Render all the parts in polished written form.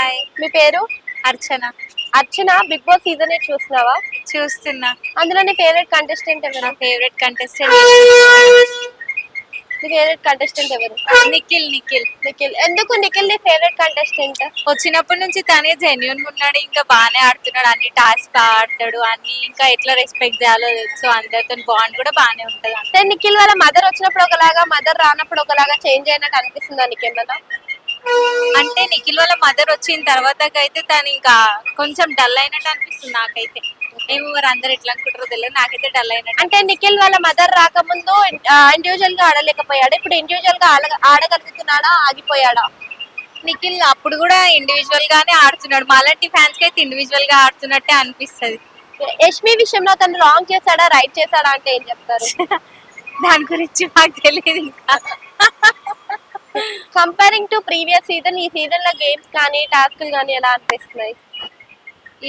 Hi, మీ పేరు? అర్చన. అర్చన. Big boss season 8 చూస్తున్నావా? చూస్తున్నా. అందులో నీ ఫేవరెట్ కంటెస్టెంట్ నా ఎవరు? ఫేవరెట్ కంటెస్టెంట్ నీ ఫేవరెట్ కంటెస్టెంట్ ఎవరు? నిఖిల్. నిఖిల్. ఎందుకు నిఖిల్ నీ ఫేవరెట్ కంటెస్టెంట్? వచ్చినప్పటి నుంచి తనే జెన్యున్ గా ఉన్నాడు, ఇంకా బాగానే ఆడుతున్నాడు, అన్ని టాస్క్ బాగా ఆడతాడు, అన్ని ఇంకా ఎట్లా రెస్పెక్ట్ చేయాలో తెలుసు, అందరితో బాండ్ కూడా బాగానే ఉంటది. అంటే నిఖిల్ వాళ్ళ మదర్ వచ్చినప్పుడు ఒకలాగా, మదర్ రానప్పుడు ఒకలాగా చేంజ్ అయినట్టు అనిపిస్తుందా నీకేమన్నా? అంటే నిఖిల్ వాళ్ళ మదర్ వచ్చిన తర్వాత అయితే తను ఇంకా కొంచెం డల్ అయినట్టు అనిపిస్తుంది నాకైతే. ఏమో మరి అందరు ఎట్లా అనుకుంటారో తెలియదు, నాకైతే డల్ అయినట్టు. అంటే నిఖిల్ వాళ్ళ మదర్ రాకముందు ఇండివిజువల్ గా ఆడలేకపోయాడు, ఇప్పుడు ఇండివిజువల్ గా ఆడగలుగుతున్నాడా, ఆగిపోయాడా? నిఖిల్ అప్పుడు కూడా ఇండివిజువల్ గానే ఆడుతున్నాడు, మాలాంటి ఫ్యాన్స్ కి అయితే ఇండివిజువల్ గా ఆడుతున్నట్టే అనిపిస్తుంది. యష్మి విషయంలో తను రాంగ్ చేశాడా, రైట్ చేశాడా అంటే ఏం చెప్తారు? దాని గురించి మాకు తెలియదు ఇంకా. కంపేరింగ్ టు ప్రీవియస్ సీజన్, ఈ సీజన్ లో గేమ్స్ కానీ టాస్క్లు కానీ ఎలా అనిపిస్తున్నాయి?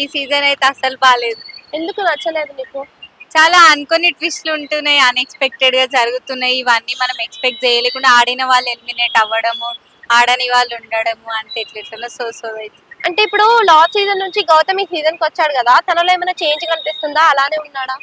ఈ సీజన్ అయితే అసలు బాగాలేదు. ఎందుకు నచ్చలేదు నీకు? చాలా అనుకోని ట్విస్ట్లు ఉంటున్నాయి, అన్ఎక్స్పెక్టెడ్ గా జరుగుతున్నాయి. ఇవన్నీ మనం ఎక్స్పెక్ట్ చేయలేకుండా ఆడిన వాళ్ళు ఎలిమినేట్ అవ్వడము, ఆడని వాళ్ళు ఉండడము, అంటే ఎట్లెట్లనో సో అయితే. అంటే ఇప్పుడు లాస్ట్ సీజన్ నుంచి గౌతమ్ ఈ సీజన్ కి వచ్చాడు కదా, తనలో ఏమైనా చేంజ్ కనిపిస్తుందా, అలానే ఉన్నాడా?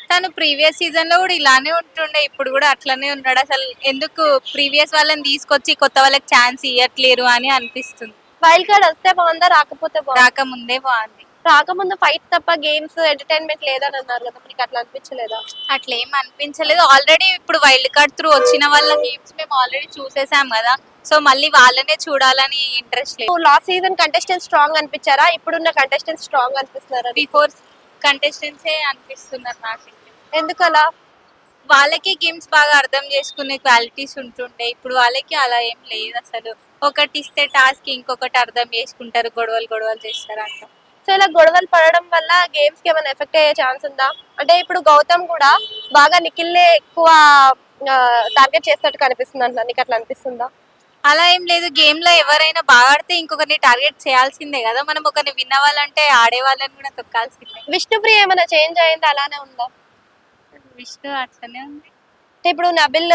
తను ప్రీవియస్ సీజన్ లో కూడా ఇలానే ఉంటుండే, ఇప్పుడు కూడా అట్లనే ఉన్నాడు. అసలు ఎందుకు ప్రీవియస్ వాళ్ళని తీసుకొచ్చి కొత్త వాళ్ళకి ఛాన్స్ ఇవ్వట్లేరు అని అనిపిస్తుంది. వైల్డ్ కార్డ్ వస్తే బాగుందా, రాకపోతే బాగుందా? రాకముందే బాగుంది. రాకముందు ఫైట్స్ తప్ప గేమ్స్ ఎంటర్టైన్మెంట్ లేదని అన్నారు కదా, మీకు అట్లా అనిపించలేదా? అట్లా ఏం అనిపించలేదు. ఆల్రెడీ ఇప్పుడు వైల్డ్ కార్డ్ త్రూ వచ్చిన వాళ్ళ గేమ్స్ మేము ఆల్రెడీ చూసేసాం కదా, సో మళ్ళీ వాళ్ళనే చూడాలని ఇంట్రెస్ట్ లేదు. లాస్ట్ సీజన్ కంటెస్టెంట్ స్ట్రాంగ్ అనిపించారా, ఇప్పుడున్న కంటెస్టెంట్ స్ట్రాంగ్ అనిపిస్తున్నారా? బిఫోర్ కంటెస్టెంట్సే అనిపిస్తున్నారు నాకు. ఎందుకలా? వాళ్ళకి గేమ్స్ బాగా అర్థం చేసుకునే క్వాలిటీస్ ఉంటుండే, ఇప్పుడు వాళ్ళకి అలా ఏం లేదు. అసలు ఒకటి ఇస్తే టాస్క్ ఇంకొకటి అర్థం చేసుకుంటారు, గొడవలు చేస్తారు అంట. సో ఇలా గొడవలు పడడం వల్ల గేమ్స్ కి ఏమైనా ఎఫెక్ట్ అయ్యే ఛాన్స్ ఉందా? అంటే ఇప్పుడు గౌతమ్ కూడా బాగా నిఖిల్నే ఎక్కువ టార్గెట్ చేసినట్టు కనిపిస్తుంది అంట, నీకు అట్లా అనిపిస్తుందా? అలా ఏం లేదు, గేమ్ లో ఎవరైనా బాగా ఆడితే ఇంకొకరిని టార్గెట్ చేయాల్సిందే కదా, మనం ఒకరిని విన్ అవ్వాలంటే ఆడే వాళ్ళని కూడా తొక్కాల్సిందే. విష్ణుప్రియ ఏమైనా చేంజ్ అయిందా, అలానే ఉందా? విష్ణు అట్లనే ఉంది. అంటే ఇప్పుడు నబిల్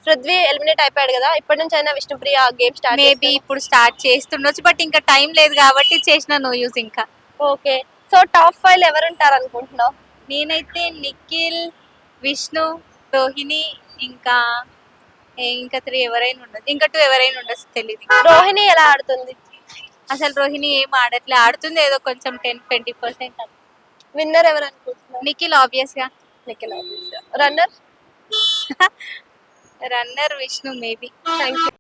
పృథ్వీ ఎలిమినేట్ అయిపోయాడు కదా, ఇప్పటి నుంచి అయినా విష్ణుప్రియ గేమ్ స్టార్ట్ మేబీ ఇప్పుడు స్టార్ట్ చేస్తుండొచ్చు, బట్ ఇంకా టైం లేదు కాబట్టి చేసిన నో యూస్ ఇంకా. ఓకే. సో టాప్ 5 ఎవరు ఉంటారు అనుకుంటున్నావు? నేనైతే నిఖిల్, విష్ణు, రోహిణి, ఇంకా ఇంకా 3 ఎవరైనా ఉండదు, ఇంకా 2 ఎవరైనా ఉండొచ్చు తెలియదు. రోహిణి ఎలా ఆడుతుంది? అసలు రోహిణి ఏం ఆడట్లే, ఆడుతుంది ఏదో కొంచెం 10-20%. విన్నర్ ఎవరు అనుకుంటున్నావు? నిఖిల్ ఆబ్వియస్ గా. Nikhil. Runner? Runner Vishnu maybe. Thank you.